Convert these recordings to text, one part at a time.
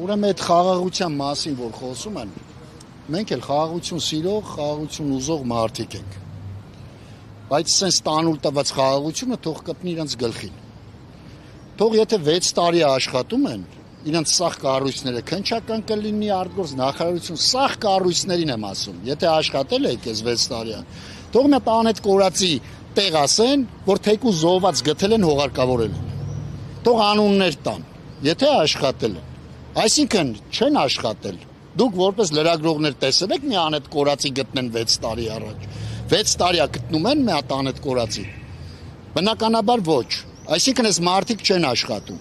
Ուրեմն այդ խաղաղության մասին, որ խոսում են, մենք էլ խաղաղություն սիրող, խաղաղություն ուզող մարդիկ ենք։ Բայց sense տանուլ տված խաղաղությունը թող կպնի իրենց գլխին։ Թող եթե 6 տարի աշխատում են, իրենց սախ կառույցները քննչական կլինի արտգործ նախարարություն, սախ կառույցներին եմ ասում։ Եթե աշխատել եք այս 6 տարի, թող մի տան այդ կորածի տեղ ասեն, որ թեկուզ զոհված գտել են հողարկավորել են։ Թող անուններ տան, եթե աշխատել են։ Այսինքն չեն աշխատել։ Դուք որպես լրագրողներ տեսել եք մի անետ կորածի գտնեն 6 տարի առաջ։ 6 տարիա գտնում են մի հատ անետ կորածի։ Բնականաբար ոչ։ Այսինքն այս մարդիկ չեն աշխատում։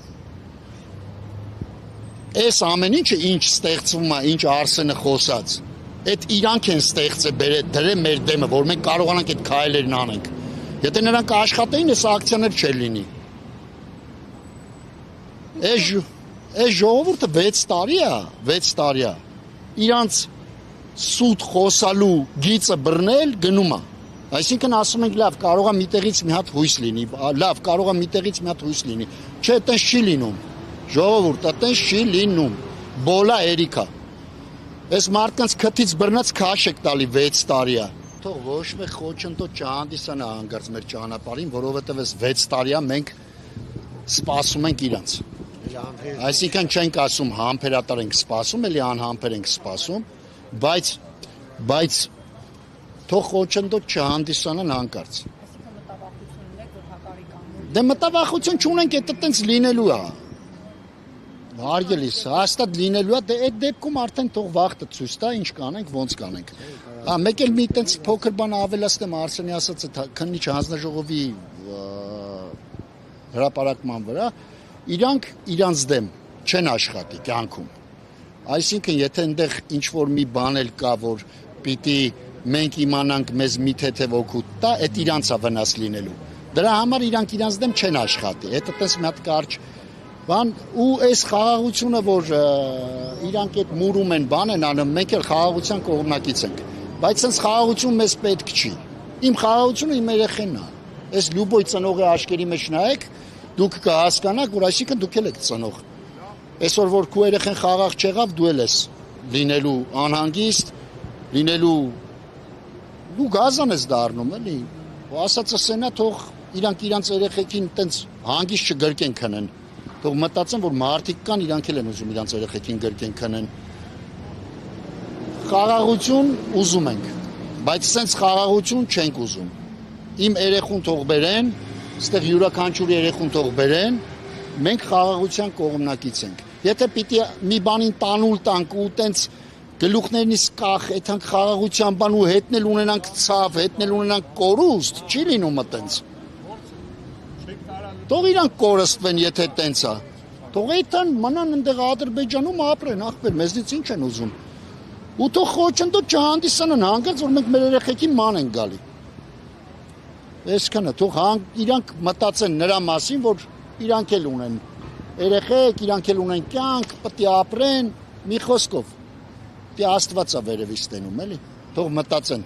Այս ամեն ինչը ինչ ստեղծվում է, ինչ Արսենը խոսած, այդ իրանք են ստեղծել դրել մեր դեմը, որ մենք կարողանանք այդ քայլերն անենք։ Եթե նրանք աշխատեին, այս ակցիաներ չէր լինի։ Այս ժողովուրդը 6 տարի է, իրանց սուտ խոսալու գիծը բռնել գնում է։ Այսինքն ասում ենք լավ, կարող է միտեղից մի հատ հույս լինի, չէ, այտենց չի լինում։ Ժողովուրդ, այտենց չի լինում։ Բոլա էրիկա։ Այս մարդկանց քթից բռնած քաշ եք տալի 6 տարիա։ Թող ոչ մեկ խոչընդոտ չհանդիսանա հանգարց մեր ճանապարհին, որովհետև այս 6 տարիա մենք սպասում ենք իրանց։ Այսինքն չենք ասում համբերատար ենք սպասում, էլի անհամբեր ենք սպասում, բայց թող խոչընդոտ չհանդիսանան հանկարծ։ Դե մտավախություն չունենք, այդ այտենց լինելու է։ Հարգելիս, հաստատ լինելու է, դե այդ դեպքում արդեն թող վաղտը ցույց տա, ինչ կանենք, ոնց կանենք։ Մեկ էլ մի այտենց փոքր բան ավելացնեմ Արսենի ասածը քննիչ հանձնաժողովի հրապարակման վրա, իրանք իրանց դեմ չեն աշխատի կյանքում։ Այսինքն, եթե այնտեղ ինչ-որ մի բան էլ կա, որ պիտի մենք իմանանք մեզ մի թեթև օգուտ տա, այդ իրանց է վնաս լինելու։ Դրա համար իրանք իրանց դեմ չեն աշխատի։ Այդ այտենց մի հատ կարճ բան ու այս խաղաղությունը, որ իրանք այդ մուրում են, բան են անում, մենք էլ խաղաղության կողմնակից ենք։ Բայց sense խաղաղություն մեզ պետք չի։ Իմ խաղաղությունը իմ երեխենն է։ Այս լյուբոյ ծնողի աչքերի մեջ նայեք, դուք կհասկանաք, որ այսինքն դուք էլ եք ծնող։ Այսօր որ քո երեխեն խաղաղ չեղավ, դու էլ ես լինելու անհանգիստ, լինելու դու գազան ես դառնում, էլի։ Ասածս սենա թող իրանք երեխեքին տենց հանգիստ չգրկեն քնեն։ Թող մտածեն, որ մարդիկ կան, իրանք էլ են ուզում իրանք երեխեքին գրկեն քնեն։ Խաղաղություն ուզում ենք, բայց սենց խաղաղություն չենք ուզում։ Իմ երեխուն թող բերեն, ստեղ յուրաքանչյուր երեխուն թող բերեն, մենք խաղաղության կողմնակից ենք։ Եթե պիտի մի բանին տանուլ տանք ու տենց գլուխներնից կախ, այդանք խաղաղության բան ու հետնել ունենանք ցավ, հետնել ունենանք կորուստ, չի լինում այտենց։ Թող իրանք կորստվեն, եթե տենց է։ Թող այդան մնան այնտեղ Ադրբեջանում ապրեն, ախպեր, մեզնից ինչ են ուզում։ Ու թող խոչընդոտ չհանդիսանան հանկարծ, որ մենք մեր երեխեքին ման ենք գալի։ Այսքանը, թող իրանք մտածեն նրա մասին, որ իրանք էլ ունեն երեխեք, իրանք էլ ունեն կյանք, պետք է ապրեն, մի խոսքով։ Դե Աստված է վերևից տենում, էլի։ Թող մտածեն։